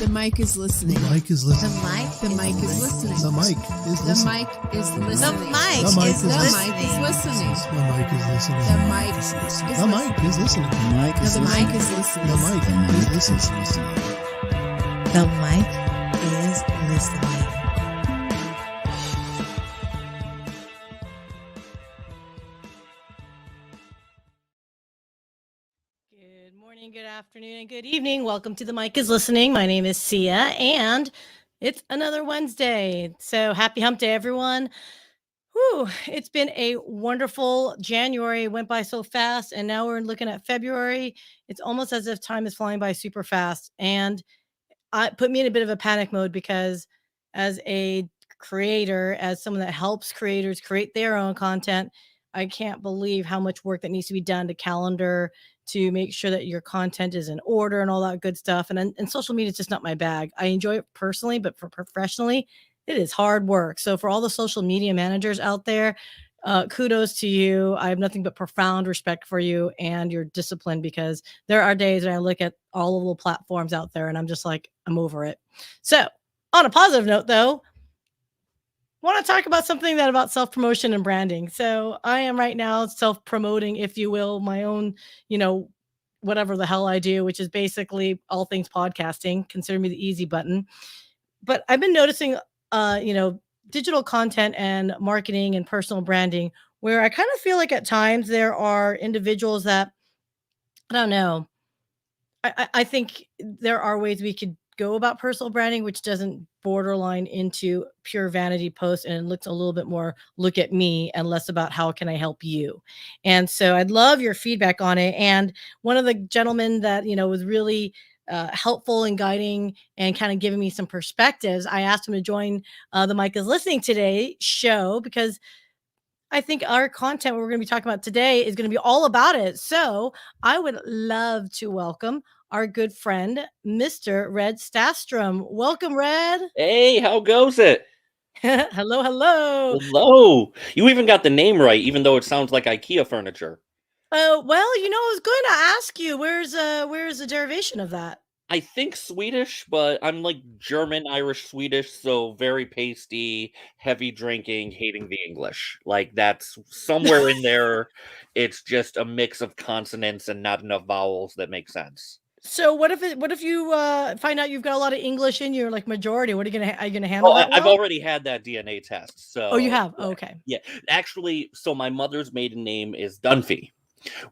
The mic is listening. The mic is listening. The mic is listening. The mic is listening. The mic is listening. The mic is listening. The mic is listening. The mic is listening. The mic is listening. The mic is listening. The mic is listening. The mic is listening. Good morning, good afternoon, and good evening. Welcome to The Mic is Listening. My name is Sia, and it's another Wednesday. So happy hump day, everyone. Whew, it's been a wonderful January. It went by so fast, and now we're looking at February. It's almost as if time is flying by super fast. And it put me in a bit of a panic mode because as a creator, as someone that helps creators create their own content, I can't believe how much work that needs to be done to calendar, to make sure that your content is in order and all that good stuff. And social media is just not my bag. I enjoy it personally, but for professionally, it is hard work. So for all the social media managers out there, kudos to you. I have nothing but profound respect for you and your discipline, because there are days when I look at all of the platforms out there and I'm just like, I'm over it. So on a positive note, though, want to talk about something about self-promotion and branding. So I am right now self-promoting, if you will, my own, whatever the hell I do, which is basically all things podcasting. Consider me the easy button. But I've been noticing, digital content and marketing and personal branding, where I kind of feel like at times there are individuals that, I don't know, I think there are ways we could go about personal branding, which doesn't borderline into pure vanity posts, and it looks a little bit more look at me and less about how can I help you. And so I'd love your feedback on it. And one of the gentlemen that, was really helpful in guiding and kind of giving me some perspectives, I asked him to join the Mic is Listening Today show, because I think our content we're going to be talking about today is going to be all about it. So I would love to welcome our good friend, Mr. Red Stafstrom. Welcome, Red. Hey, how goes it? Hello, hello. Hello. You even got the name right, even though it sounds like IKEA furniture. Oh, well, I was going to ask you, where's the derivation of that? I think Swedish, but I'm like German, Irish, Swedish, so very pasty, heavy drinking, hating the English. Like that's somewhere in there. It's just a mix of consonants and not enough vowels that make sense. So what if you find out you've got a lot of English in your like majority? Are you gonna handle that? I've already had that DNA test. So you have? Yeah. Okay. Yeah. Actually, so my mother's maiden name is Dunphy,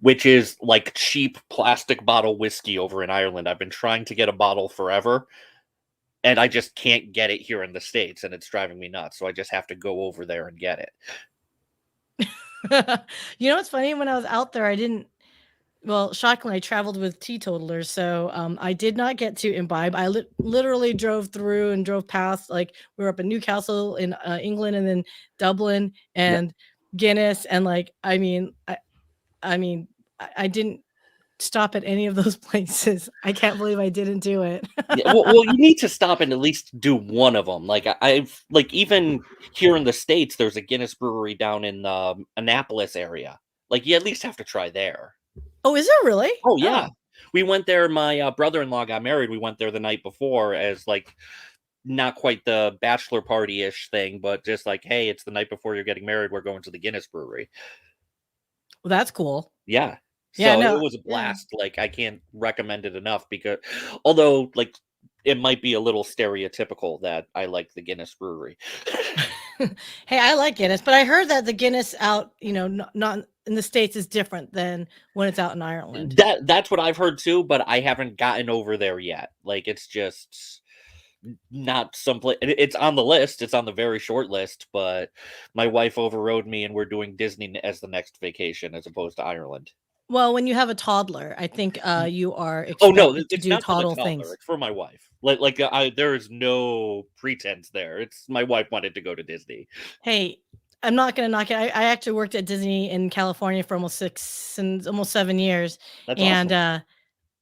which is like cheap plastic bottle whiskey over in Ireland. I've been trying to get a bottle forever, and I just can't get it here in the States, and it's driving me nuts. So I just have to go over there and get it. It's funny, when I was out there, shockingly, I traveled with teetotalers, so I did not get to imbibe. I literally drove through and drove past, like we were up in Newcastle in England, and then Dublin and Guinness, and I didn't stop at any of those places. I can't believe I didn't do it. well, you need to stop and at least do one of them. Like I've even here in the States, there's a Guinness brewery down in the Annapolis area. Like you at least have to try there. Oh, is there really? Oh, yeah. Oh. We went there. My brother-in-law got married. We went there the night before as like not quite the bachelor party-ish thing, but just like, hey, it's the night before you're getting married. We're going to the Guinness brewery. Well, that's cool. Yeah. So it was a blast. Yeah. Like I can't recommend it enough, because although like it might be a little stereotypical that I like the Guinness brewery. Hey, I like Guinness, but I heard that the Guinness out, not in the States is different than when it's out in Ireland. That's what I've heard too, but I haven't gotten over there yet. Like it's just not someplace. It's on the list. It's on the very short list, but my wife overrode me, and we're doing Disney as the next vacation as opposed to Ireland. Well, when you have a toddler, I think you are expected to do toddle things. It's for my wife. There is no pretense there. It's my wife wanted to go to Disney. Hey, I'm not going to knock it. I actually worked at Disney in California for almost 7 years. That's and awesome.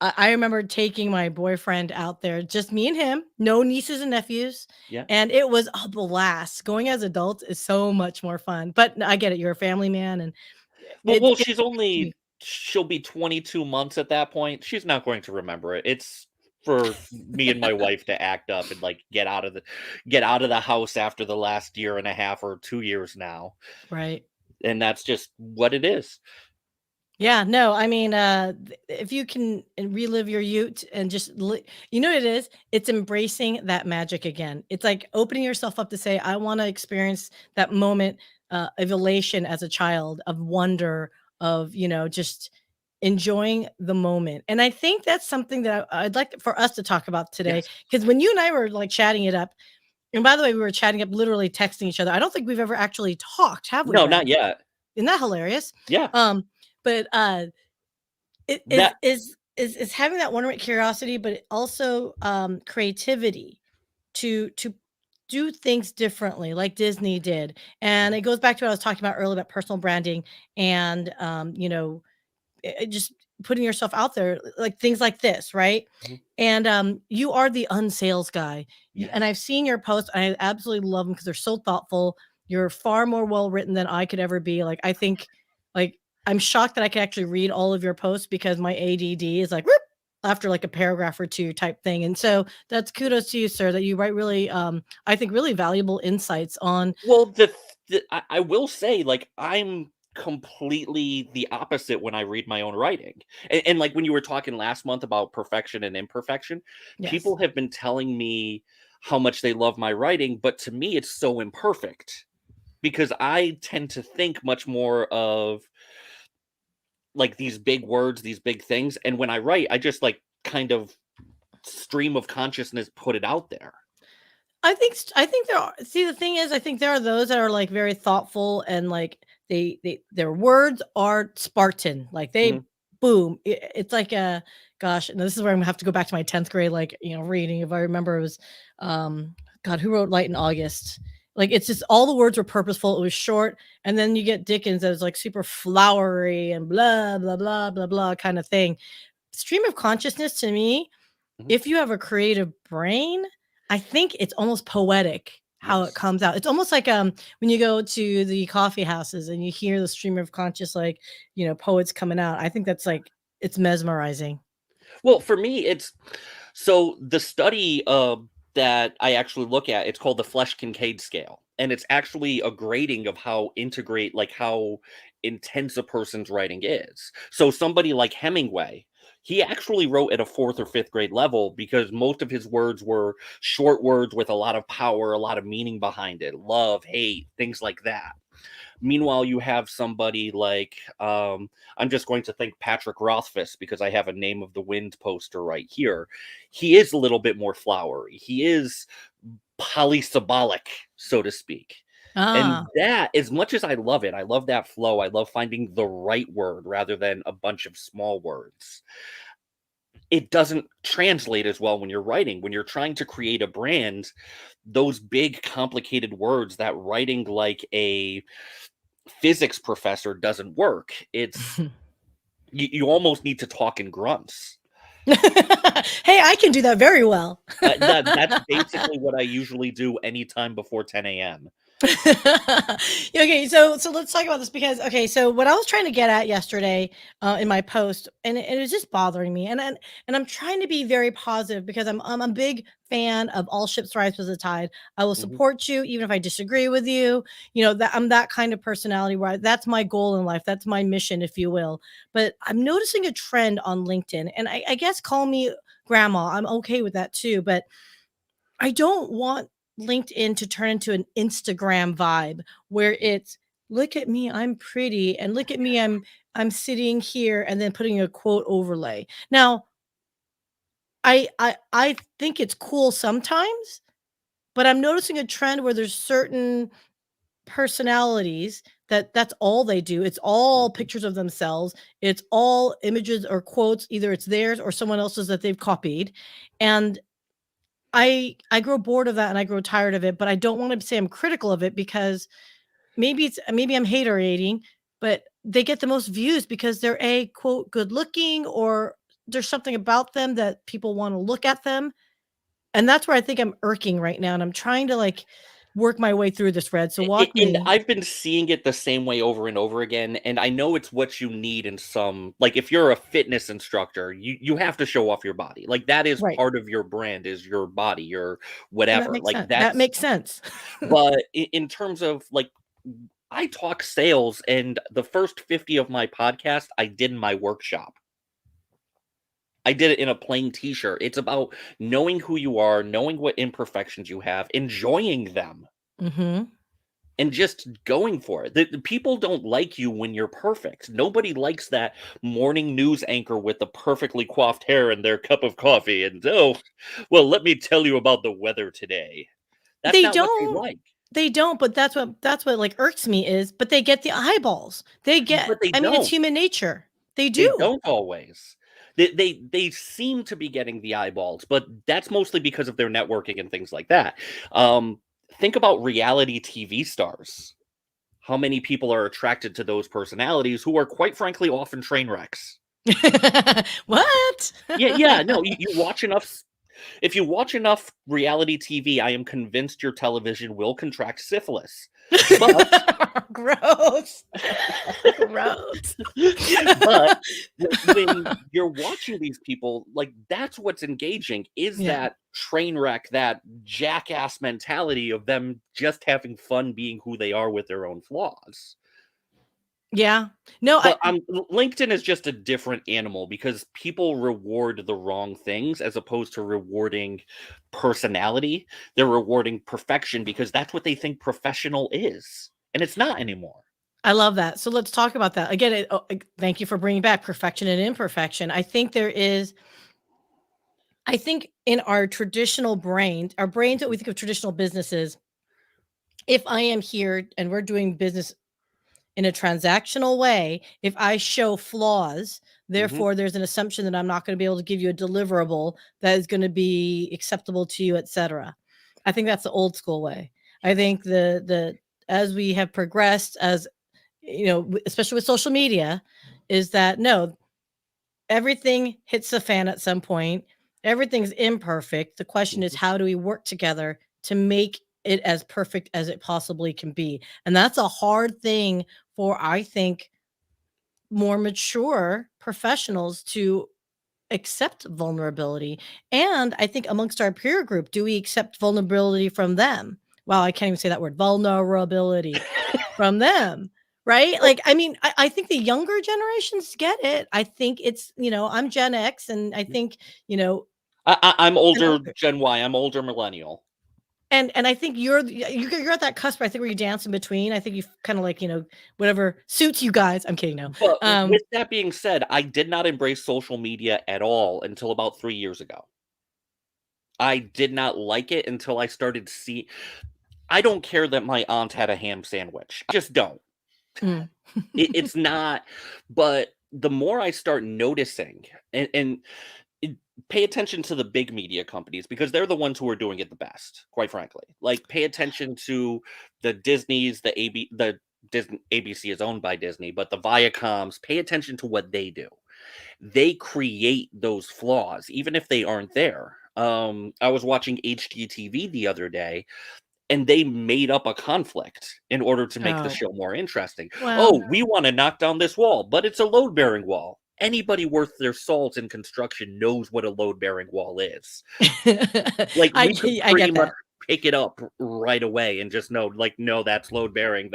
I remember taking my boyfriend out there, just me and him, no nieces and nephews. Yeah. And it was a blast. Going as adults is so much more fun. But I get it. You're a family man. And she'll be 22 months at that point. She's not going to remember it. It's for me and my wife to act up and like get out of the house after the last year and a half or 2 years now. Right. And that's just what it is. Yeah, no, I mean, if you can relive your youth and just, you know what it is? It's embracing that magic again. It's like opening yourself up to say, I want to experience that moment of elation as a child, of wonder, of, just enjoying the moment. And I think that's something that I'd like for us to talk about today. Yes. Because when you and I were like chatting it up, and by the way, we were chatting up, literally texting each other. I don't think we've ever actually talked, have we, No, Ben? not yet. Isn't that hilarious? Yeah. But it That is having that wonderment, curiosity, but also creativity to do things differently, like Disney did. And it goes back to what I was talking about earlier about personal branding and just putting yourself out there, like things like this, right? Mhm. And you are the unsales guy. And Yes. I've seen your posts. I absolutely love them because they're so thoughtful. You're far more well written than I could ever be. Like I think, like I'm shocked that I can actually read all of your posts because my ADD is like whoop, after like a paragraph or two type thing. And so that's kudos to you, sir, that you write really, I think, really valuable insights on. Well, I will say, like, I'm completely the opposite when I read my own writing. And like when you were talking last month about perfection and imperfection, Yes. people have been telling me how much they love my writing, but to me, it's so imperfect because I tend to think much more of like these big words, these big things. And when I write, I just like kind of stream of consciousness put it out there. I think there are, see, the thing is, I think there are those that are like very thoughtful and like their words are Spartan. Like they Mhm. boom. It's like a gosh, and this is where I'm gonna have to go back to my 10th grade, like, reading. If I remember, it was God, who wrote Light in August? Like it's just all the words were purposeful, it was short, and then you get Dickens that is like super flowery and blah blah blah blah blah kind of thing. Stream of consciousness to me, Mhm. if you have a creative brain, I think it's almost poetic how it Yes. comes out. It's almost like when you go to the coffee houses and you hear the stream of conscious, like, poets coming out. I think that's like it's mesmerizing. Well, for me, it's so the study that I actually look at, it's called the Flesh Kincaid scale. And it's actually a grading of how intense a person's writing is. So somebody like Hemingway, he actually wrote at a fourth or fifth grade level because most of his words were short words with a lot of power, a lot of meaning behind it, love, hate, things like that. Meanwhile, you have somebody like I'm just going to think Patrick Rothfuss because I have a Name of the Wind poster right here. He is a little bit more flowery. He is polysybolic, so to speak. Ah, And that, as much as I love it, I love that flow. I love finding the right word rather than a bunch of small words. It doesn't translate as well when you're writing. When you're trying to create a brand, those big, complicated words, that writing like a physics professor doesn't work. It's you almost need to talk in grunts. hey, I can do that very well. That's basically what I usually do anytime before 10 a.m. Okay, so let's talk about this because okay, so what I was trying to get at yesterday in my post, and it was just bothering me, and I'm trying to be very positive because I'm a big fan of all ships rise with the tide. I will Mhm. support you even if I disagree with you. That I'm that kind of personality where that's my goal in life. That's my mission, if you will. But I'm noticing a trend on LinkedIn, and I guess call me grandma. I'm okay with that too, but I don't want LinkedIn to turn into an Instagram vibe where it's look at me, I'm pretty, and look at me, I'm sitting here and then putting a quote overlay. Now, I think it's cool sometimes, but I'm noticing a trend where there's certain personalities that's all they do. It's all Mhm. pictures of themselves. It's all images or quotes, either it's theirs or someone else's that they've copied. And I grow bored of that and I grow tired of it, but I don't want to say I'm critical of it because maybe I'm hater-ating, but they get the most views because they're a quote good looking or there's something about them that people want to look at them. And that's where I think I'm irking right now. And I'm trying to like work my way through this, Red. So walk And me. I've been seeing it the same way over and over again, and I know it's what you need in some, like, if you're a fitness instructor, you have to show off your body. Like, that is Right. part of your brand, is your body, your And that whatever. makes Like, sense. that's That makes sense. but in terms of, like, I talk sales, and the first 50 of my podcast, I did in my workshop. I did it in a plain t-shirt. It's about knowing who you are, knowing what imperfections you have, enjoying them, Mm-hmm. and just going for it. The people don't like you when you're perfect. Nobody likes that morning news anchor with the perfectly coiffed hair and their cup of coffee and, "Oh, well, let me tell you about the weather today." That's They not what they don't. like. They don't, but that's what like irks me is, but they get the eyeballs. They get, But they I mean, it's don't. human nature. They They do. don't always. They seem to be getting the eyeballs, but that's mostly because of their networking and things like that. Think about reality TV stars. How many people are attracted to those personalities who are, quite frankly, often train wrecks? What? Yeah, no, you watch enough. If you watch enough reality TV, I am convinced your television will contract syphilis. But Gross. Gross. but when you're watching these people, like, that's what's engaging, is Yeah. that train wreck, that jackass mentality of them just having fun being who they are with their own flaws. Yeah. No, But LinkedIn is just a different animal because people reward the wrong things as opposed to rewarding personality. They're rewarding perfection because that's what they think professional is, and it's not anymore. I love that. So let's talk about that. Again, thank you for bringing back perfection and imperfection. I think in our traditional brains, our brains that we think of traditional businesses, if I am here and we're doing business in a transactional way, if I show flaws, therefore there's an assumption that I'm not going to be able to give you a deliverable that is going to be acceptable to you, etc. I think that's the old school way. I think the as we have progressed, as you know, especially with social media, is that no, everything hits the fan at some point. Everything's imperfect. The question is, how do we work together to make it as perfect as it possibly can be? And that's a hard thing for, I think, more mature professionals to accept vulnerability. And I think amongst our peer group, do we accept vulnerability from them? Wow, I can't even say that word, vulnerability from them. Right? Like, I mean, I think the younger generations get it. I think it's, I'm Gen X, and I think, I'm older older. Gen Y. I'm older millennial. And I think you're at that cusp, I think, where you dance in between. I think you kind of like, whatever suits you guys. I'm kidding now. But with that being said, I did not embrace social media at all until about 3 years ago. I did not like it until I started I don't care that my aunt had a ham sandwich. I just don't. It's not, but the more I start noticing and pay attention to the big media companies, because they're the ones who are doing it the best, quite frankly. Like, pay attention to the Disneys, the Disney. ABC is owned by Disney, but the Viacoms, pay attention to what they do. They create those flaws, even if they aren't there. I was watching HGTV the other day, and they made up a conflict in order to make the show more interesting. Well, We want to knock down this wall, but it's a load-bearing wall. Anybody worth their salt in construction knows what a load-bearing wall is. Like, we could pretty much pick it up right away and just know, like, no, that's load-bearing,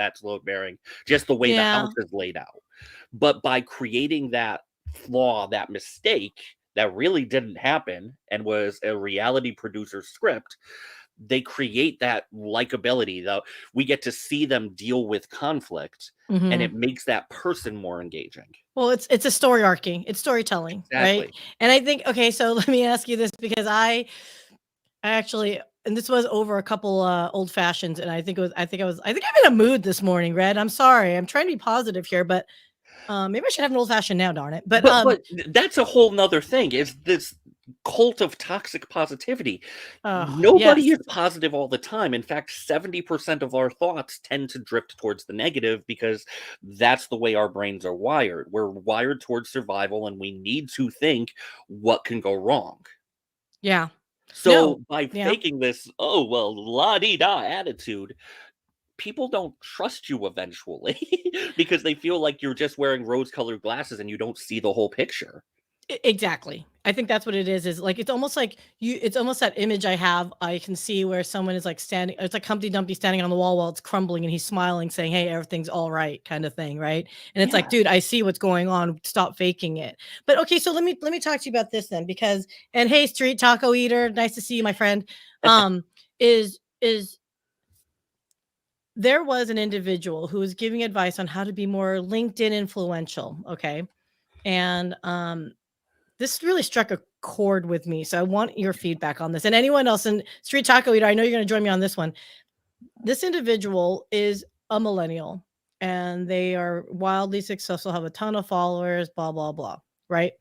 just the way the house is laid out. But by creating that flaw, that mistake that really didn't happen and was a reality producer's script, they create that likability, though. We get to see them deal with conflict, and it makes that person more engaging. Well, it's a story arcing. It's storytelling, Exactly. right? And I think, okay, so let me ask you this, because I actually, and this was over a couple old fashions, and I think I'm in a mood this morning, Red. I'm sorry. I'm trying to be positive here, but maybe I should have an old fashioned now, darn it. But that's a whole nother thing, is this cult of toxic positivity. Nobody is positive all the time. In fact, 70% of our thoughts tend to drift towards the negative because that's the way our brains are wired. We're wired towards survival, and we need to think what can go wrong. Yeah. So No. by Yeah. faking this, oh well, la di da attitude, people don't trust you eventually because they feel like you're just wearing rose-colored glasses and you don't see the whole picture. Exactly. I think that's what it is like it's almost like it's almost that image I can see where someone is like standing, it's like Humpty Dumpty standing on the wall while it's crumbling and he's smiling saying, "Hey, everything's all right," kind of thing, right? And it's like, Yeah. dude, I see what's going on. Stop faking it. But okay, so let me talk to you about this then, because and hey, street taco eater, nice to see you, my friend. Is there was an individual who was giving advice on how to be more LinkedIn influential, okay? And this really struck a chord with me. So I want your feedback on this. And anyone else in Street Taco Eater, I know you're going to join me on this one. This individual is a millennial and they are wildly successful, have a ton of followers, blah, blah, blah. Right.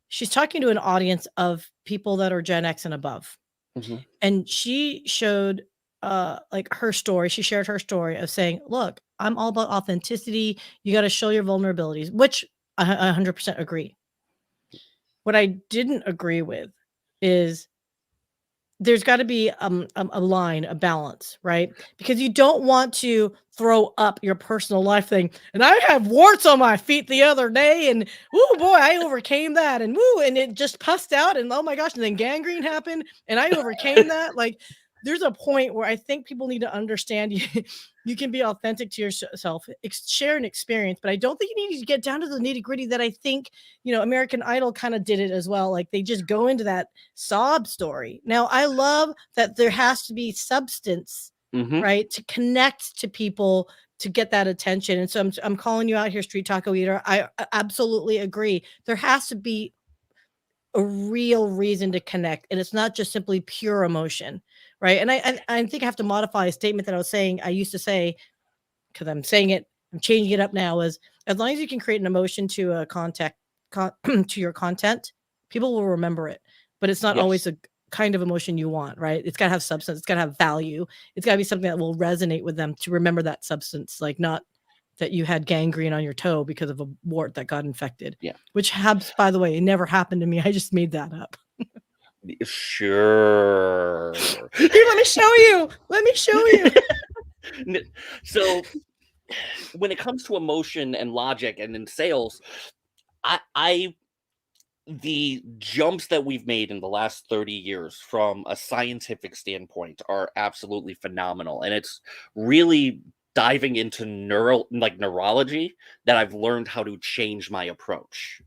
She's talking to an audience of people that are Gen X and above. Mhm. And she showed like her story. She shared her story of saying, look, I'm all about authenticity. You got to show your vulnerabilities, which I 100% agree. What I didn't agree with is there's got to be a line, a balance, right? Because you don't want to throw up your personal life thing. And I have warts on my feet the other day, and oh boy, I overcame that, and woo, and it just pussed out, and oh my gosh, and then gangrene happened, and I overcame that. Like, there's a point where I think people need to understand you can be authentic to yourself, share an experience, but I don't think you need to get down to the nitty gritty that I think, American Idol kind of did it as well. Like they just go into that sob story. Now, I love that there has to be substance, Mhm. right, to connect to people to get that attention. And so I'm calling you out here, Street Taco Eater. I absolutely agree. There has to be a real reason to connect, and it's not just simply pure emotion, right? And I think I have to modify a statement that I used to say, because I'm saying it, I'm changing it up now, is as long as you can create an emotion to a to your content, people will remember it. But it's not always Yes. a kind of emotion you want, right? It's got to have substance, it's got to have value, it's got to be something that will resonate with them to remember that substance, like not that you had gangrene on your toe because of a wart that got infected. Yeah. Which has, by the way, it never happened to me. I just made that up. Sure. Here, let me show you. Let me show you. So when it comes to emotion and logic and in sales, I the jumps that we've made in the last 30 years from a scientific standpoint are absolutely phenomenal. And it's really diving into neurology that I've learned how to change my approach.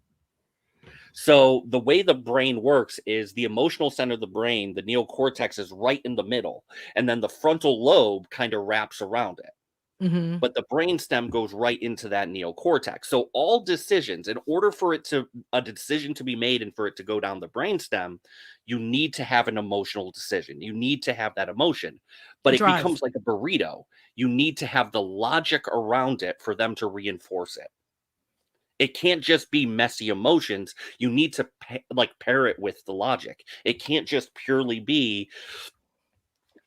So the way the brain works is the emotional center of the brain, the neocortex, is right in the middle, and then the frontal lobe kind of wraps around it. Mm-hmm. But the brainstem goes right into that neocortex. So all decisions, in order for a decision to be made and for it to go down the brainstem, you need to have an emotional decision. You need to have that emotion. But The it drive. becomes like a burrito. You need to have the logic around it for them to reinforce it. It can't just be messy emotions. You need to pair it with the logic. It can't just purely be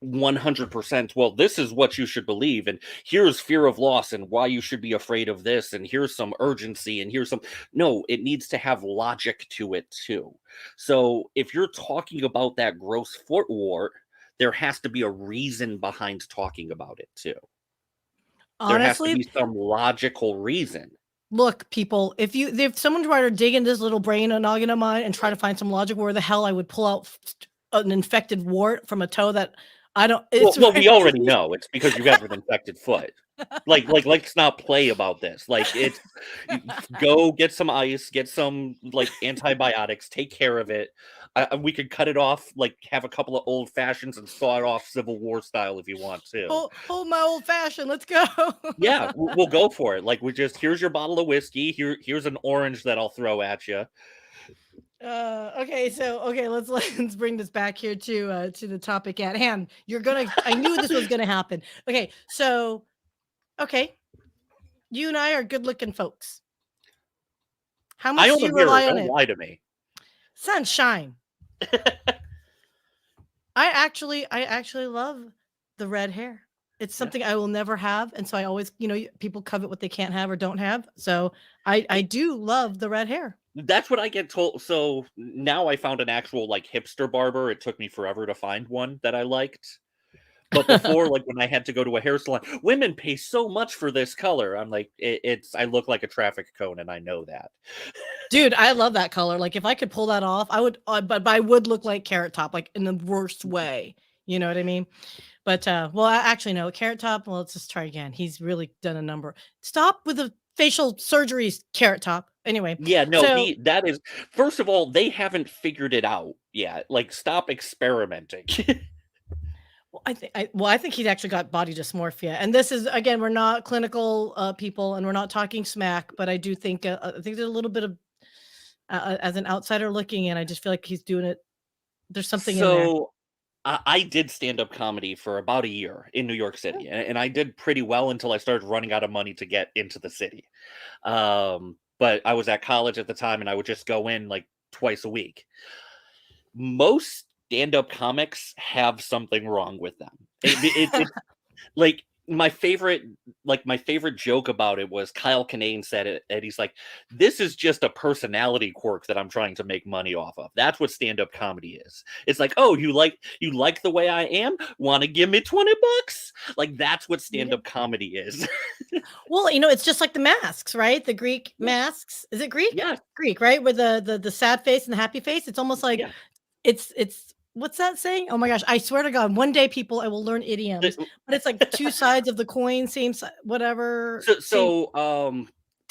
100%. Well, this is what you should believe, and here's fear of loss and why you should be afraid of this, and here's some urgency, and here's some. No, it needs to have logic to it too. So if you're talking about that gross foot wart, there has to be a reason behind talking about it too. There has to Honestly, be some logical reason. look, people, if someone tried to dig in this little brain and noggin of mine and try to find some logic where the hell I would pull out an infected wart from a toe that I don't. It's Well, we already know it's because you have an infected foot. Let's not play about this. Go get some ice, get some antibiotics, take care of it. We could cut it off, have a couple of old fashions and saw it off Civil War style if you want to. hold my old fashioned. Let's go. Yeah, we'll go for it. Here's your bottle of whiskey. Here's an orange that I'll throw at you. Okay, let's bring this back here to the topic at hand. I knew this was gonna happen. Okay, you and I are good looking folks. How much I do own a you mirror. rely on Don't it? lie to me. Sunshine. I actually love the red hair. It's something I will never have, and so I always, people covet what they can't have or don't have. So I do love the red hair. That's what I get told. So now I found an actual like hipster barber. It took me forever to find one that I liked. But before, like when I had to go to a hair salon, women pay so much for this color. I'm like, I look like a traffic cone, and I know that. Dude, I love that color. Like if I could pull that off, I would. But I would look like Carrot Top, like in the worst way. You know what I mean? But actually no, Carrot Top. Well, let's just try again. He's really done a number. Stop with the facial surgeries, Carrot Top. Anyway, Yeah, no, so that is, first of all, they haven't figured it out yet. Like, stop experimenting. I think he's actually got body dysmorphia, and this is again, we're not clinical people, and we're not talking smack, but I do think there's a little bit of as an outsider looking in, I just feel like he's doing it. There's something in there. So, I did stand-up comedy for about a year in New York City, and I did pretty well until I started running out of money to get into the city. But I was at college at the time, and I would just go in like twice a week. Most stand-up comics have something wrong with them. It's like my favorite joke about it was Kyle Kinane said it, and he's like, "This is just a personality quirk that I'm trying to make money off of. That's what stand-up comedy is. It's like, oh, you like the way I am? Want to give me $20? Like that's what stand-up comedy is." Well, it's just like the masks, right? The Greek masks. Is it Greek? Yeah, Greek, right? With the sad face and the happy face. It's almost like it's what's that saying? Oh my gosh, I swear to God, one day, people, I will learn idioms. But it's like two sides of the coin, same side, whatever. So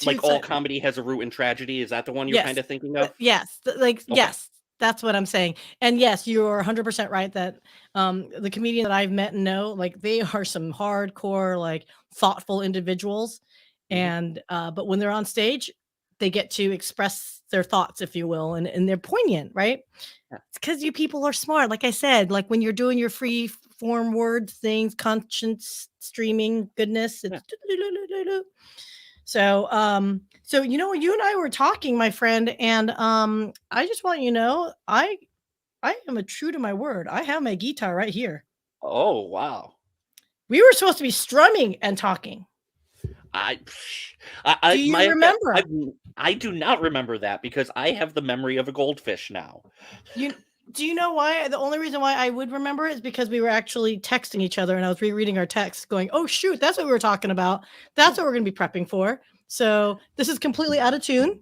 like all sides. comedy has a root in tragedy. Is that the one you're kind of thinking of? Yes, yes, that's what I'm saying. And yes, you're 100% right that the comedian that I've met and know, like they are some hardcore, like thoughtful individuals. And but when they're on stage, they get to express their thoughts, if you will, and they're poignant, right? Yeah. It's because you people are smart. Like I said, like when you're doing your free form word things, conscience streaming goodness. It's So, you and I were talking, my friend, and I just want you to know, I am a true to my word. I have my guitar right here. Oh, wow. We were supposed to be strumming and talking. Do you remember? I do not remember that because I have the memory of a goldfish now. Do you know why? The only reason why I would remember it is because we were actually texting each other, and I was rereading our texts going, oh, shoot, that's what we were talking about. That's what we're going to be prepping for. So this is completely out of tune.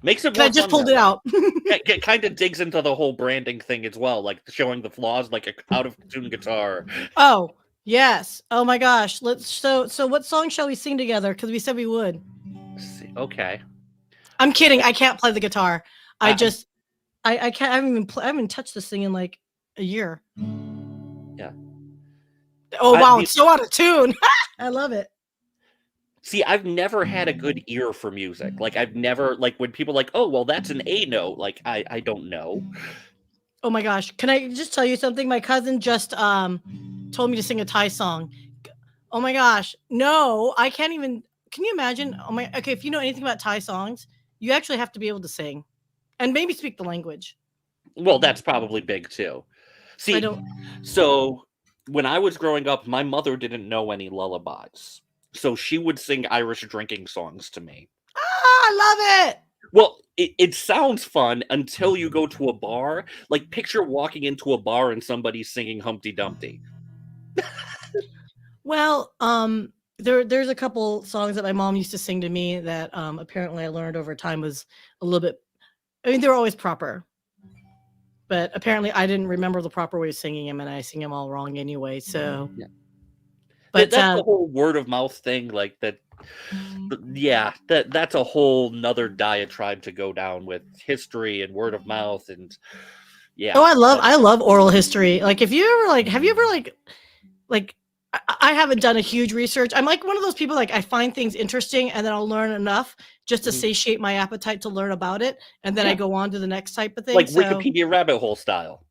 Makes it. I just pulled it out. It kind of digs into the whole branding thing as well, like showing the flaws, like a out of tune guitar. Oh, yes. Oh my gosh. So what song shall we sing together? Because we said we would. Let's see. Okay. I'm kidding. I can't play the guitar. I can't. I haven't touched this thing in like a year. Yeah. Oh wow, it's so out of tune. I love it. See, I've never had a good ear for music. Like I've never, like when people are like, oh, well, that's an A note. Like I don't know. Oh my gosh. Can I just tell you something? My cousin just told me to sing a Thai song. Oh my gosh. No, I can't even. Can you imagine? Okay, if you know anything about Thai songs, you actually have to be able to sing and maybe speak the language. Well, that's probably big too. See, so when I was growing up, my mother didn't know any lullabies. So she would sing Irish drinking songs to me. I love it. Well, it sounds fun until you go to a bar. Like, picture walking into a bar and somebody singing Humpty Dumpty. Well, there's a couple songs that my mom used to sing to me that apparently I learned over time was a little bit. I mean, they were always proper, but apparently I didn't remember the proper way of singing them, and I sing them all wrong anyway. So, yeah. But that's the whole word of mouth thing, like that. Yeah, that's a whole nother diatribe to go down with history and word of mouth, and yeah. Oh, I love oral history. Like, if you ever have you ever like I haven't done a huge research. I'm like one of those people, like I find things interesting and then I'll learn enough just to satiate my appetite to learn about it, and then I go on to the next type of thing. Like Wikipedia rabbit hole style.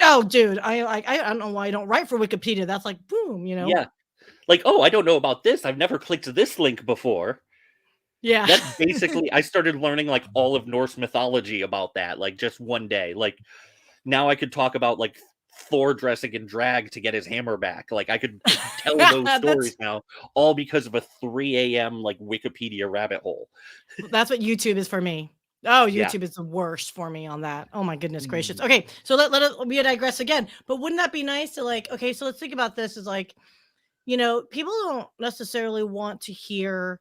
Oh, dude, I don't know why I don't write for Wikipedia. That's like boom, Yeah. Like, oh, I don't know about this. I've never clicked this link before. Yeah. That's basically, I started learning like all of Norse mythology about that, like just one day. Like now I could talk about like Thor dressing in drag to get his hammer back. Like I could tell those stories now, all because of a 3 a.m. like Wikipedia rabbit hole. That's what YouTube is for me. Oh, Yeah. YouTube is the worst for me on that. Oh my goodness gracious. Okay, so let us we digress again. But wouldn't that be nice to like? Okay, so let's think about this. Is like, people don't necessarily want to hear.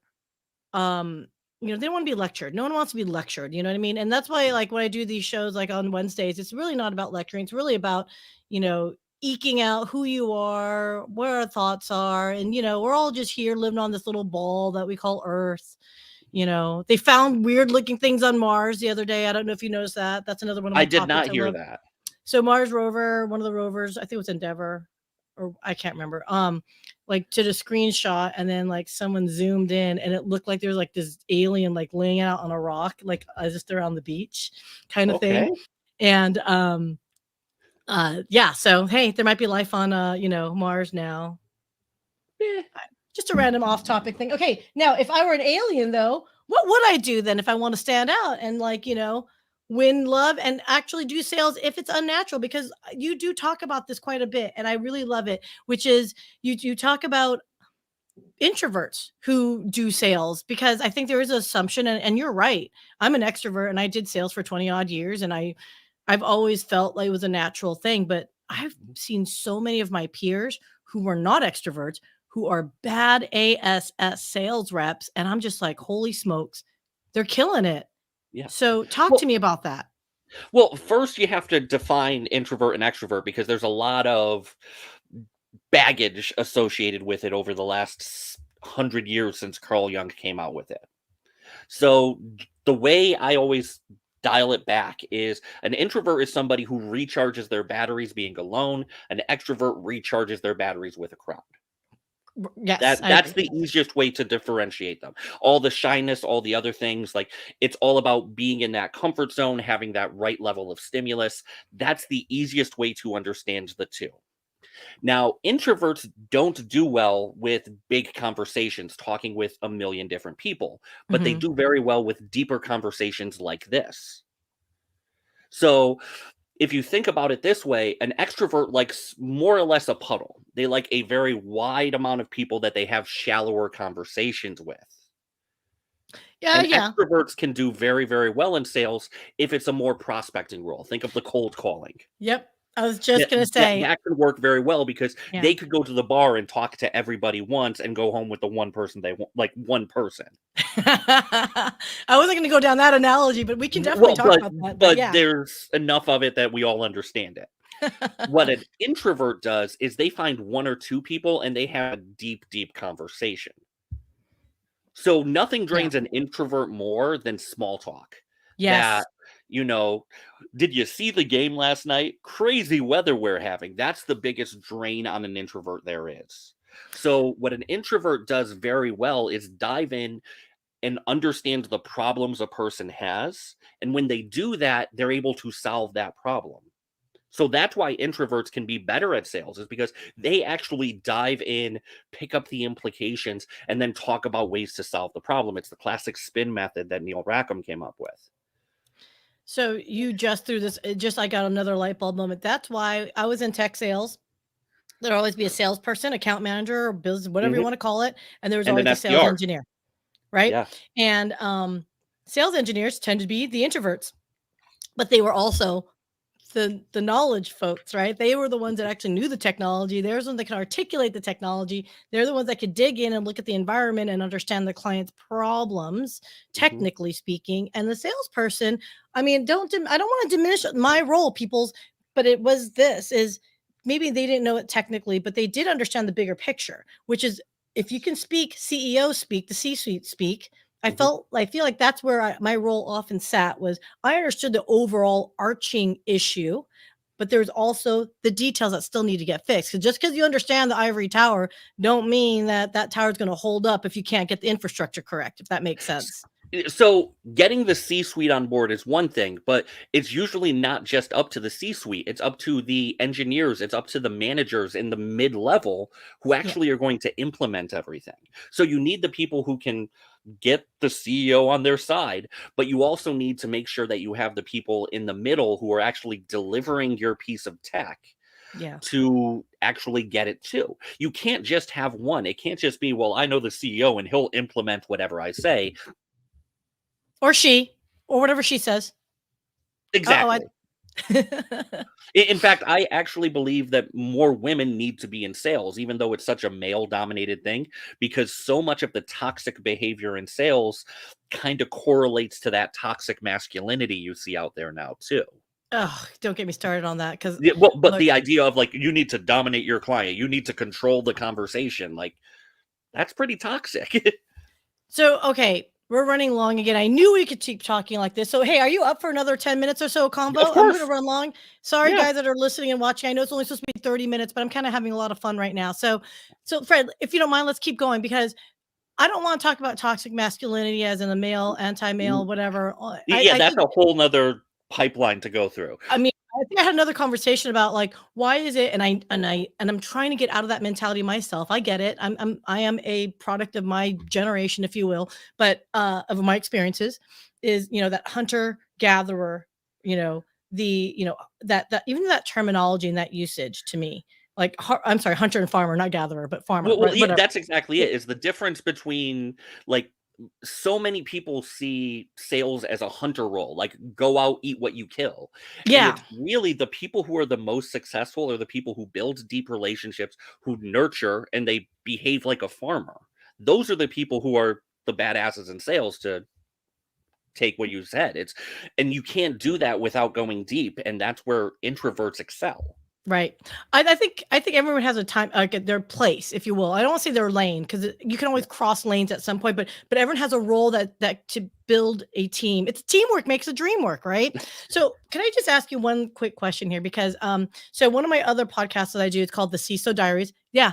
They don't want to be lectured. No one wants to be lectured. You know what I mean? And that's why, like, when I do these shows, like on Wednesdays, it's really not about lecturing. It's really about, eking out who you are, where our thoughts are, and we're all just here living on this little ball that we call Earth. They found weird looking things on Mars the other day. I don't know if you noticed that. That's another one of my I did not topics hear that. So Mars rover, one of the rovers, I think it was Endeavour, or I can't remember. Like did a screenshot, and then like someone zoomed in, and it looked like there was like this alien like laying out on a rock, like as if they're on the beach, kind of thing. And yeah. So hey, there might be life on Mars now. Just a random off-topic thing. Okay, now if I were an alien, though, what would I do then if I want to stand out and win love and actually do sales if it's unnatural? Because you do talk about this quite a bit, and I really love it. Which is you talk about introverts who do sales, because I think there is an assumption, and you're right. I'm an extrovert, and I did sales for 20 odd years, and I've always felt like it was a natural thing. But I've seen so many of my peers who were not extroverts, who are bad ASS sales reps. And I'm just like, holy smokes, they're killing it. Yeah. So talk to me about that. Well, first you have to define introvert and extrovert, because there's a lot of baggage associated with it over the last 100 years since Carl Jung came out with it. So the way I always dial it back is an introvert is somebody who recharges their batteries being alone. An extrovert recharges their batteries with a crowd. Yes, that's the easiest way to differentiate them. All the shyness, all the other things, like it's all about being in that comfort zone, having that right level of stimulus. That's the easiest way to understand the two. Now, introverts don't do well with big conversations, talking with a million different people, but they do very well with deeper conversations like this. So if you think about it this way, an extrovert likes more or less a puddle. They like a very wide amount of people that they have shallower conversations with. Yeah, and extroverts can do very, very well in sales if it's a more prospecting role. Think of the cold calling. Yep. I was just going to say that could work very well, because they could go to the bar and talk to everybody once and go home with the one person they want, like one person. I wasn't going to go down that analogy, but we can definitely talk about that. But there's enough of it that we all understand it. What an introvert does is they find one or two people and they have a deep, deep conversation. So nothing drains an introvert more than small talk. Yes. Did you see the game last night? Crazy weather we're having. That's the biggest drain on an introvert there is. So what an introvert does very well is dive in and understand the problems a person has. And when they do that, they're able to solve that problem. So that's why introverts can be better at sales, is because they actually dive in, pick up the implications, and then talk about ways to solve the problem. It's the classic spin method that Neil Rackham came up with. So you just threw this, I got another light bulb moment. That's why I was in tech sales. There'd always be a salesperson, account manager, or business, whatever you want to call it. And there was always a sales engineer, right? Yeah. And sales engineers tend to be the introverts, but they were also the knowledge folks, right? They were the ones that actually knew the technology. They're the ones that can articulate the technology. They're the ones that could dig in and look at the environment and understand the client's problems, technically speaking. And the salesperson, I mean, I don't want to diminish my role, people's, but it was maybe they didn't know it technically, but they did understand the bigger picture, which is, if you can speak, CEOs speak, the C-suite speak. I feel like that's where my role often sat, was I understood the overall arching issue, but there's also the details that still need to get fixed. Because just because you understand the ivory tower, don't mean that tower is going to hold up if you can't get the infrastructure correct, if that makes sense. So getting the C-suite on board is one thing, but it's usually not just up to the C-suite. It's up to the engineers. It's up to the managers in the mid-level who actually are going to implement everything. So you need the people who can get the CEO on their side, but you also need to make sure that you have the people in the middle who are actually delivering your piece of tech. Yeah. to actually get it too. You can't just have one. It can't just be, well, I know the CEO and he'll implement whatever I say. Or she, or whatever she says. Exactly. I In fact, I actually believe that more women need to be in sales, even though it's such a male dominated thing, because so much of the toxic behavior in sales kind of correlates to that toxic masculinity you see out there now, too. Oh, don't get me started on that because Yeah, well, but look, the idea of like, you need to dominate your client, you need to control the conversation, like, that's pretty toxic. so okay, we're running long again. I knew we could keep talking like this. So hey, are you up for another 10 minutes or so Of combo? I'm gonna course. run long. Sorry, Yeah. guys that are listening and watching. I know it's only supposed to be 30 minutes, but I'm kind of having a lot of fun right now. So Fred, if you don't mind, let's keep going because I don't want to talk about toxic masculinity as in a male, anti-male, whatever. Yeah, I that's think a whole nother pipeline to go through. I mean, I think I had another conversation about like why is it, and I'm trying to get out of that mentality myself. I get it. I am a product of my generation, if you will, but of my experiences is that hunter gatherer. That even that terminology and that usage to me, like I'm sorry, hunter and farmer, not gatherer, but farmer. Well, Right? yeah, Whatever. that's exactly it. Is the difference between like so many people see sales as a hunter role, like go out, eat what you kill. And Yeah. it's really the people who are the most successful are the people who build deep relationships, who nurture, and they behave like a farmer. Those are the people who are the badasses in sales, to take what you said. And you can't do that without going deep. And that's where introverts excel. Right. I think everyone has a time, like their place, if you will. I don't want to say their lane because you can always cross lanes at some point, but everyone has a role that to build a team. It's teamwork makes a dream work, right? So can I just ask you one quick question here? Because so one of my other podcasts that I do is called the CISO Diaries. Yeah,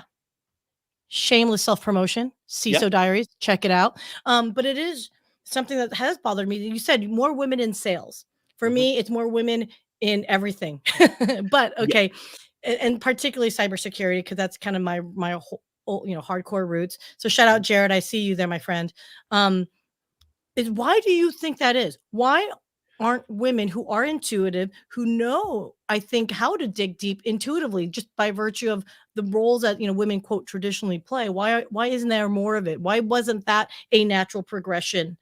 shameless self-promotion, Yeah. CISO Diaries, check it out. But it is something that has bothered me. You said more women in sales. For Mhm. me, it's more women in everything. But Yeah. okay, and particularly cybersecurity because that's kind of my whole, hardcore roots. So shout out Jared, I see you there, my friend. Is why do you think that is? Why aren't women who are intuitive, who know, I think, how to dig deep intuitively, just by virtue of the roles that women quote traditionally play? Why isn't there more of it? Why wasn't that a natural progression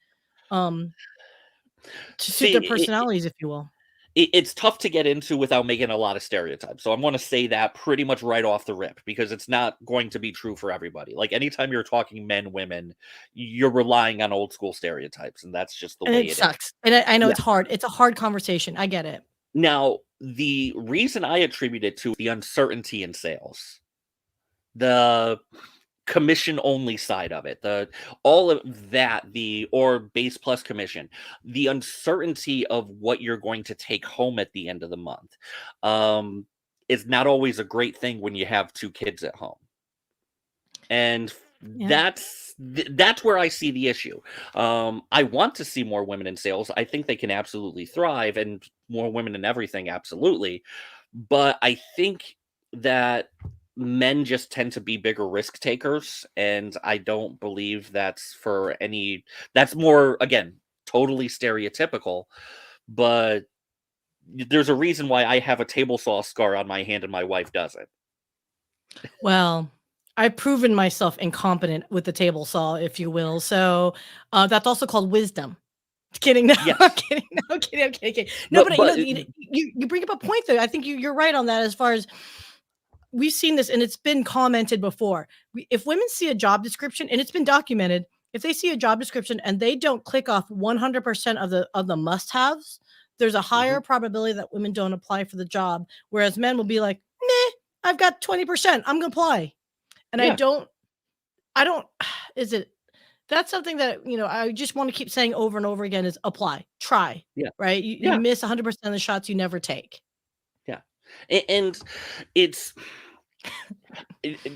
um, to suit their See, personalities, if you will? it's tough to get into without making a lot of stereotypes. So I'm going to say that pretty much right off the rip, because it's not going to be true for everybody. Like anytime you're talking men, women, you're relying on old school stereotypes, and that's just the And way it it is. sucks. And I know Yeah. it's hard. It's a hard conversation. I get it. Now, the reason I attribute it to the uncertainty in sales, the commission only side of it, the all of that, the or base plus commission, the uncertainty of what you're going to take home at the end of the month, um is not always a great thing when you have two kids at home. And Yeah. that's where I see the issue. I want to see more women in sales. I think they can absolutely thrive, and more women in everything, absolutely. But I think that men just tend to be bigger risk takers, and I don't believe that's more, again, totally stereotypical. But there's a reason why I have a table saw scar on my hand and my wife doesn't. Well, I've proven myself incompetent with the table saw, if you will. So that's also called wisdom. Kidding. No, I'm Yes. kidding. No, I'm kidding. I'm kidding. I'm kidding. No, but but but you bring up a point though. I think you're right on that. As far as we've seen this, and it's been commented before. If women see a job description, and it's been documented, if they see a job description and they don't click off 100% of the must-haves, there's a higher Mhm. probability that women don't apply for the job. Whereas men will be like, meh, I've got 20%. I'm gonna apply. And Yeah. I don't, is it, that's something that, I just want to keep saying over and over again is apply, try, Yeah. right? You Yeah. miss 100% of the shots you never take. Yeah. And it's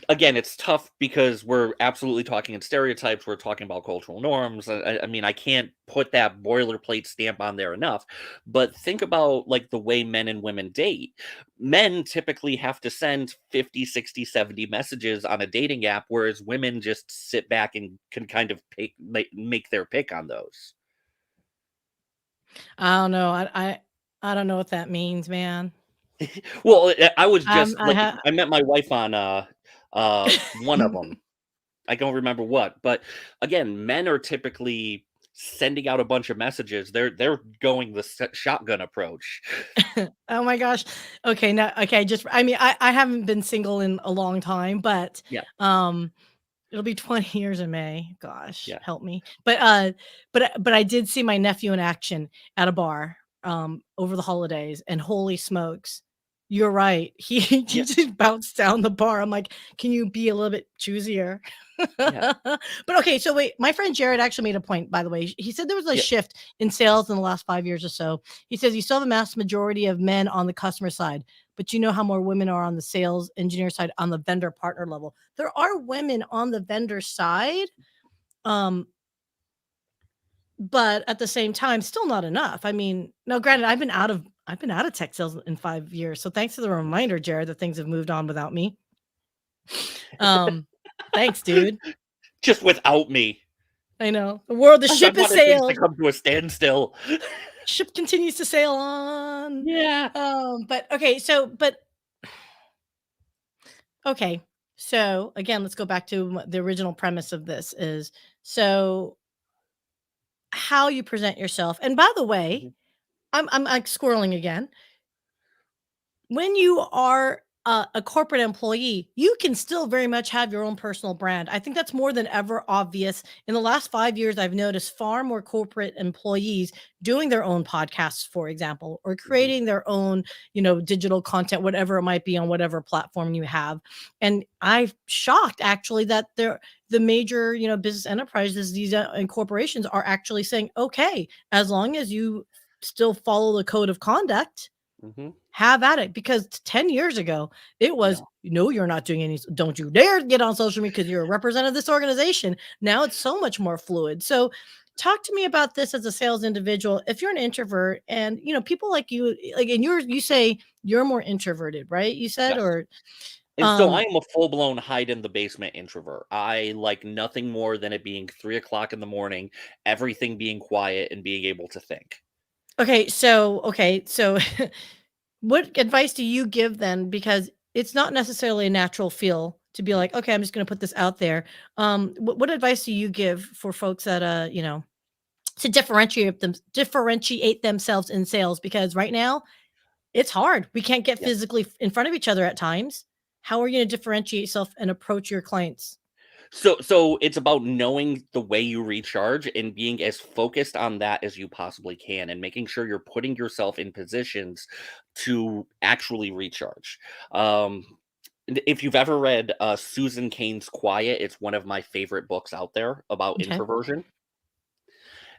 again, it's tough because we're absolutely talking in stereotypes. We're talking about cultural norms. I mean, I can't put that boilerplate stamp on there enough. But think about like the way men and women date. Men typically have to send 50, 60, 70 messages on a dating app, whereas women just sit back and can kind of make their pick on those. I don't know. I don't know what that means, man. Well, I was just I like ha I met my wife on one of them. I don't remember what, but again, men are typically sending out a bunch of messages. They're going the shotgun approach. Oh my gosh. Okay, now okay, I mean, I haven't been single in a long time, but, Yeah, um, it'll be 20 years in May. Gosh, yeah, help me. But I did see my nephew in action at a bar, over the holidays, and holy smokes, you're right. He yeah, just bounced down the bar. I'm like, "Can you be a little bit choosier?" yeah, But okay, so wait, my friend Jared actually made a point, by the way. He said there was a yeah. shift in sales in the last 5 years or so. He says, "You saw the mass majority of men on the customer side, but you know how more women are on the sales engineer side, on the vendor partner level. There are women on the vendor side, um, but at the same time, still not enough. I mean, now granted, I've been out of tech sales in 5 years. So thanks for the reminder, Jared, that things have moved on without me. Um, thanks, dude. Just without me, I know. The I ship has wanted things to sailed. come to a standstill. Ship continues to sail on. Yeah. But okay, but okay. So again, let's go back to the original premise of this is so how you present yourself. And by the way, Mhm. I'm like squirreling again. When you are a corporate employee, you can still very much have your own personal brand. I think that's more than ever obvious. In the last 5 years, I've noticed far more corporate employees doing their own podcasts, for example, or Mhm. creating their own, digital content, whatever it might be on whatever platform you have. And I'm shocked actually that the major, business enterprises, these and corporations are actually saying, okay, as long as you still follow the code of conduct, Mhm. have at it, because 10 years ago, it was, No. "No, you're not doing any don't you dare get on social media because you're a representative of this organization." Now it's so much more fluid. So, talk to me about this as a sales individual. If you're an introvert and, people like you, like, and you say you're more introverted, right? You said, Yes. or, And so I um, am a full-blown hide in the basement introvert. I like nothing more than it being 3 o'clock in the morning, everything being quiet, and being able to think. okay, so what advice do you give then? Because it's not necessarily a natural feel to be like, okay, I'm just going to put this out there. What advice do you give for folks that, to differentiate themselves in sales? Because right now it's hard. We can't get Yeah. physically in front of each other at times. How are you going to differentiate yourself and approach your clients? So it's about knowing the way you recharge and being as focused on that as you possibly can and making sure you're putting yourself in positions to actually recharge. Um, and if you've ever read Susan Cain's Quiet, it's one of my favorite books out there about Okay. introversion.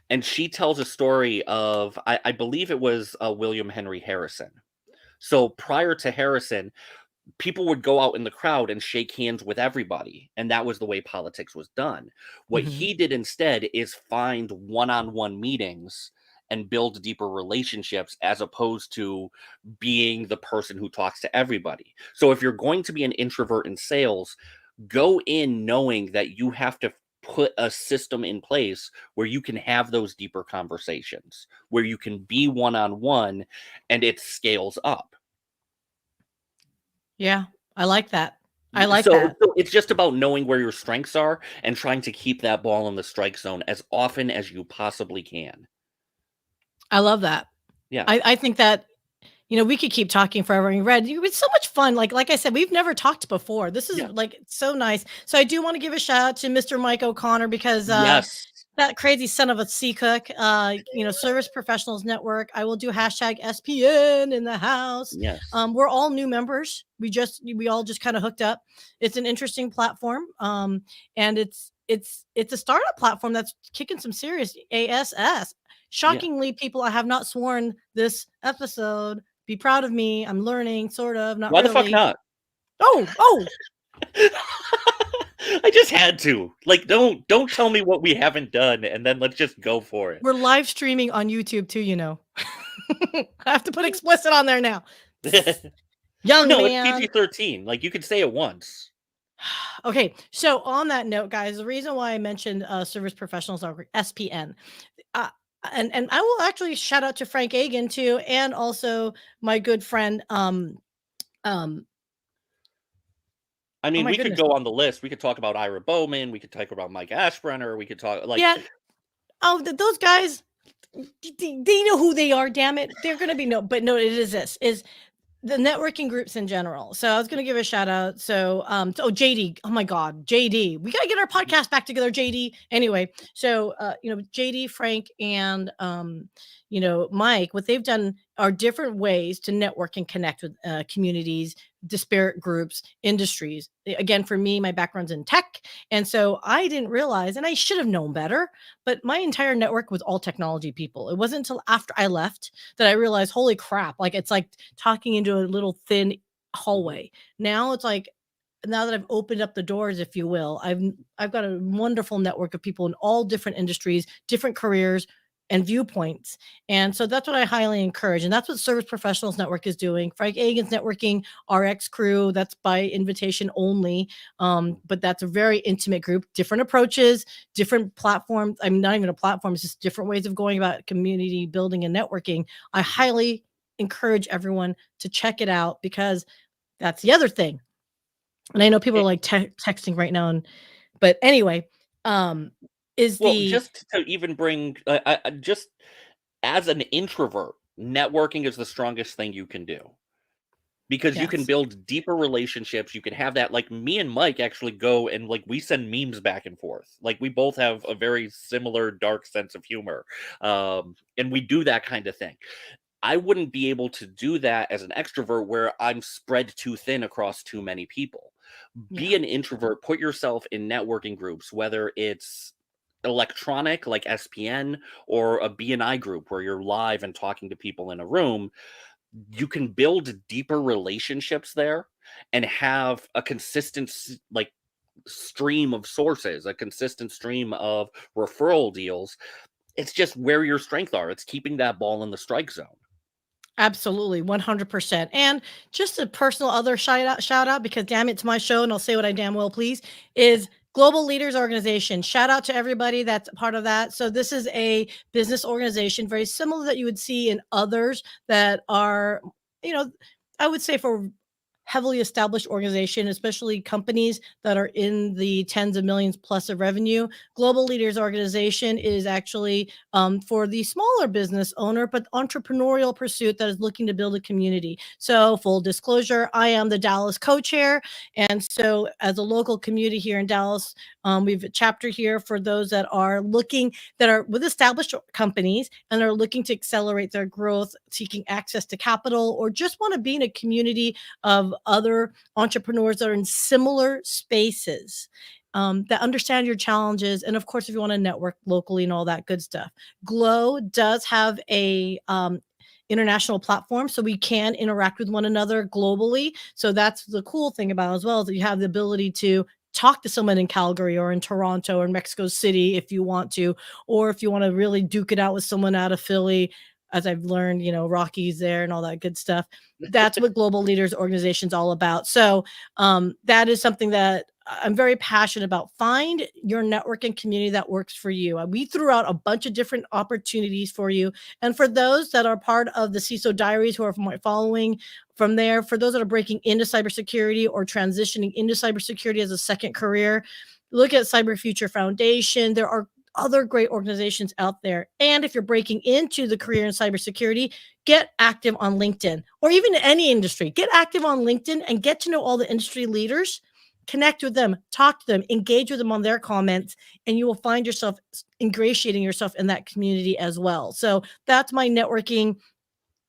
And she tells a story of, I believe it was William Henry Harrison. So prior to Harrison, people would go out in the crowd and shake hands with everybody, and that was the way politics was done. What Hmm. he did instead is find one-on-one meetings and build deeper relationships as opposed to being the person who talks to everybody. So if you're going to be an introvert in sales, go in knowing that you have to put a system in place where you can have those deeper conversations, where you can be one-on-one and it scales up. Yeah, I like that. I Yeah, like so that. so it's just about knowing where your strengths are and trying to keep that ball in the strike zone as often as you possibly can. I love that. Yeah, I think that, we could keep talking forever. And Red, it's so much fun. Like I said, we've never talked before. This is yeah. like so nice. So I do want to give a shout out to Mr. Mike O'Connor because Yes, that crazy son of a C cook, Service Professionals Network. I will do hashtag SPN in the house. yes. We're all new members. We all just kind of hooked up. It's an interesting platform. And it's a startup platform that's kicking some serious ass. Yeah. Shockingly, people, I have not sworn this episode. Be proud of me. I'm learning, sort of, not Why the fuck really. not? Oh, I just had to. Like, don't tell me what we haven't done and then let's just go for it. we're live streaming on YouTube too, I have to put explicit on there now. Young No, it's man. PG-13. Like, you could say it once. Okay, so on that note, guys, the reason why I mentioned Service Professionals are SPN, uh, and I will actually shout out to Frank Agan too, and also my good friend, um, I oh mean, my we could goodness. go on the list. We could talk about Ira Bowman. We could talk about Mike Ashbrenner. We could talk like Yeah. Oh, those guys, they know who they are, damn it. They're going to be but no, it is this, is the networking groups in general. So I was going to give a shout out. So, JD, oh my God, JD, we got to get our podcast back together, JD. Anyway, so, JD, Frank, and, Mike, what they've done are different ways to network and connect with communities, disparate groups, industries. Again, for me, my background's in tech. And so I didn't realize, and I should have known better, but my entire network was all technology people. It wasn't until after I left that I realized, holy crap, like it's like talking into a little thin hallway. Now it's like, now that I've opened up the doors, if you will, I've got a wonderful network of people in all different industries, different careers and viewpoints. And so that's what I highly encourage. And that's what Service Professionals Network is doing. Frank Agan's networking RX crew, that's by invitation only. But that's a very intimate group, different approaches, different platforms. I mean, not even a platform, it's just different ways of going about community building and networking. I highly encourage everyone to check it out, because that's the other thing. And I know people are like texting right now, but anyway, just to even bring, just as an introvert, networking is the strongest thing you can do, because you can Yes. build deeper relationships. You can have that, like me and Mike actually go and like we send memes back and forth. Like we both have a very similar dark sense of humor, and we do that kind of thing. I wouldn't be able to do that as an extrovert where I'm spread too thin across too many people. Be Yeah. an introvert, put yourself in networking groups, whether it's electronic like SPN or a BNI group where you're live and talking to people in a room. You can build deeper relationships there and have a consistent like stream of sources, a consistent stream of referral deals. It's just where your strengths are. It's keeping that ball in the strike zone. Absolutely, 100%. And just a personal other shout out, because damn, it's my show and I'll say what I damn well please, is Global Leaders Organization. Shout out to everybody that's part of that. So this is a business organization very similar that you would see in others that are, I would say for heavily established organization, especially companies that are in the tens of millions plus of revenue. Global Leaders Organization is actually for the smaller business owner, but entrepreneurial pursuit that is looking to build a community. So full disclosure, I am the Dallas co-chair. And so as a local community here in Dallas, we have a chapter here for those that are with established companies and are looking to accelerate their growth, seeking access to capital, or just want to be in a community of other entrepreneurs that are in similar spaces, that understand your challenges. And of course, if you want to network locally and all that good stuff, Glow does have a international platform, so we can interact with one another globally. So that's the cool thing about it as well, is that you have the ability to talk to someone in Calgary or in Toronto or in Mexico City if you want to, or if you want to really duke it out with someone out of Philly, as I've learned, Rocky's there and all that good stuff. That's what Global Leaders Organization is all about. So that is something that I'm very passionate about. Find your networking community that works for you. We threw out a bunch of different opportunities for you. And for those that are part of the CISO Diaries, who are following from there, for those that are breaking into cybersecurity or transitioning into cybersecurity as a second career, look at Cyber Future Foundation. There are other great organizations out there. And if you're breaking into the career in cybersecurity, get active on LinkedIn, or even any industry. Get active on LinkedIn and get to know all the industry leaders. Connect with them, talk to them, engage with them on their comments, and you will find yourself ingratiating yourself in that community as well. So that's my networking.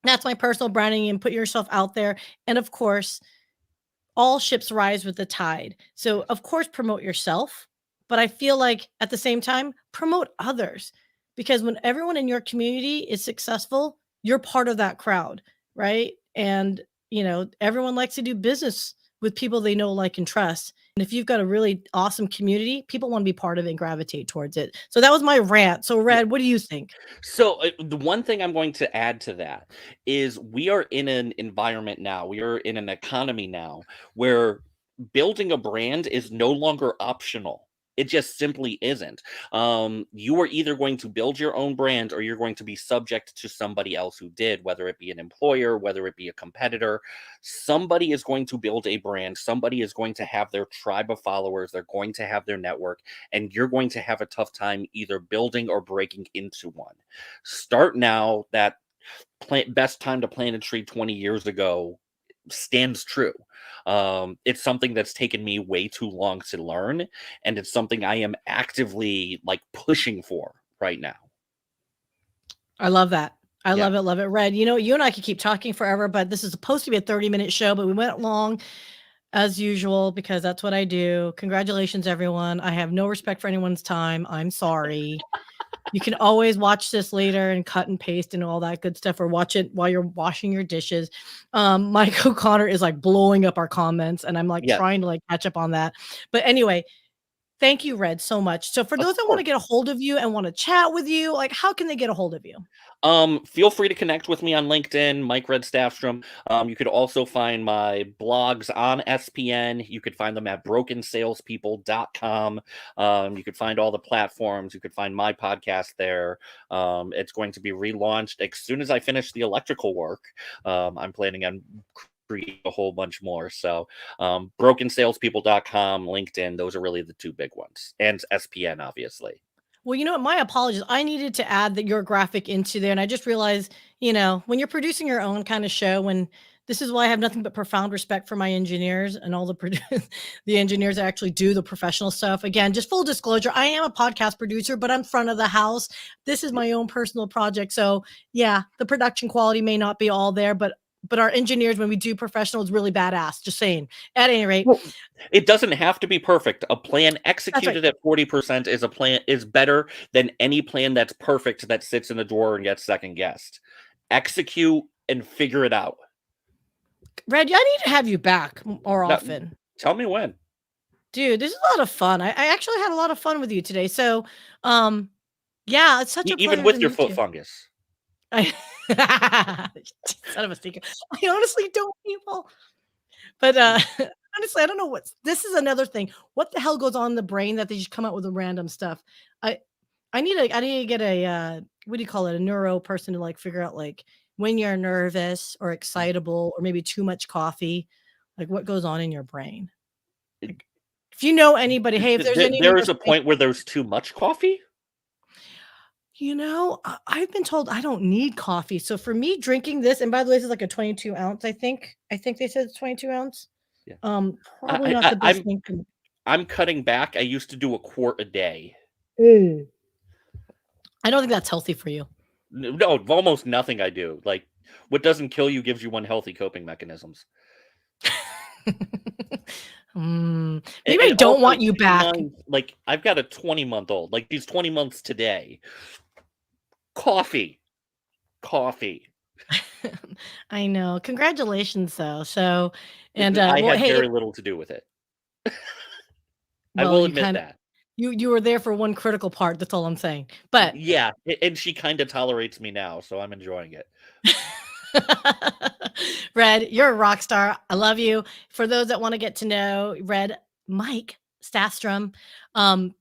That's my personal branding, and put yourself out there. And of course, all ships rise with the tide. So, of course, promote yourself, but I feel like at the same time, promote others, because when everyone in your community is successful, you're part of that crowd, right? And, everyone likes to do business with people they know, like, and trust. And if you've got a really awesome community, people want to be part of it and gravitate towards it. So that was my rant. So, Red, what do you think? So the one thing I'm going to add to that is we are in an environment now, we are in an economy now where building a brand is no longer optional. It just simply isn't. You are either going to build your own brand or you're going to be subject to somebody else who did, whether it be an employer, whether it be a competitor. Somebody is going to build a brand. Somebody is going to have their tribe of followers. They're going to have their network, and you're going to have a tough time either building or breaking into one. Start now. That best time to plant a tree 20 years ago stands true. It's something that's taken me way too long to learn, and it's something I am actively like pushing for right now. I love that. I Yeah. love it. Red, you and I could keep talking forever, but this is supposed to be a 30-minute show, but we went long as usual because that's what I do. Congratulations, everyone. I have no respect for anyone's time. I'm sorry. You can always watch this later and cut and paste and all that good stuff, or watch it while you're washing your dishes. Mike O'Connor is like blowing up our comments, and I'm like trying to like catch up on that. But anyway, thank you, Red, so much. So for those that want to get a hold of you and want to chat with you, like how can they get a hold of you? Feel free to connect with me on LinkedIn, Mike Red Stafstrom. You could also find my blogs on SPN. You could find them at brokensalespeople.com. You could find all the platforms. You could find my podcast there. It's going to be relaunched as soon as I finish the electrical work. I'm planning on create a whole bunch more. So brokensalespeople.com, LinkedIn, those are really the two big ones. And SPN, obviously. Well, you know what? My apologies. I needed to add your graphic into there. And I just realized, when you're producing your own kind of show, this is why I have nothing but profound respect for my engineers and all the engineers that actually do the professional stuff. Again, just full disclosure, I am a podcast producer, but I'm front of the house. This is my own personal project. So yeah, the production quality may not be all there, but our engineers, when we do professional, is really badass. Just saying. At any rate, well, it doesn't have to be perfect. A plan executed at 40% is better than any plan that's perfect that sits in the drawer and gets second guessed. Execute and figure it out. Red, I need to have you back more often. Tell me when. Dude, this is a lot of fun. I actually had a lot of fun with you today. So, yeah, it's such a pleasure even with to your meet foot you. fungus. Son of a secret. I honestly don't, people. But honestly, I don't know this is another thing. What the hell goes on in the brain that they just come out with the random stuff? I need to get a what do you call it? A neuro person to like figure out like when you're nervous or excitable or maybe too much coffee, like what goes on in your brain. Like, if you know anybody, hey, if there's any there is a point where there's too much coffee. I've been told I don't need coffee. So for me, drinking this, and by the way, this is like a 22 ounce, I think they said it's 22 ounce. Yeah. Probably not the best thing. I'm cutting back. I used to do a quart a day. I don't think that's healthy for you. No, almost nothing I do. Like, what doesn't kill you gives you unhealthy coping mechanisms. Maybe I don't want you back. Like, I've got a 20-month-old. Like, he's 20 months today. Coffee. I know. Congratulations, though. So, and I had very little to do with it. I will admit that. You were there for one critical part. That's all I'm saying. But yeah, and she kind of tolerates me now, so I'm enjoying it. Red, you're a rock star. I love you. For those that want to get to know Red, Mike Stafstrom,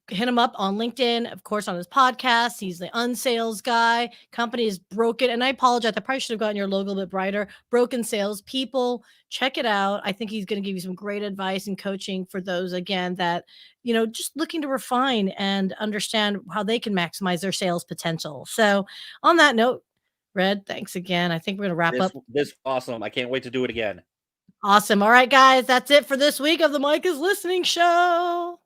hit him up on LinkedIn, of course, on his podcast. He's the Unsales Guy. Company is Broken. And I apologize. I probably should have gotten your logo a bit brighter. Broken Sales People. Check it out. I think he's going to give you some great advice and coaching for those, again, that, just looking to refine and understand how they can maximize their sales potential. So on that note, Red, thanks again. I think we're going to wrap up. This is awesome. I can't wait to do it again. Awesome. All right, guys, that's it for this week of the Mike is Listening show.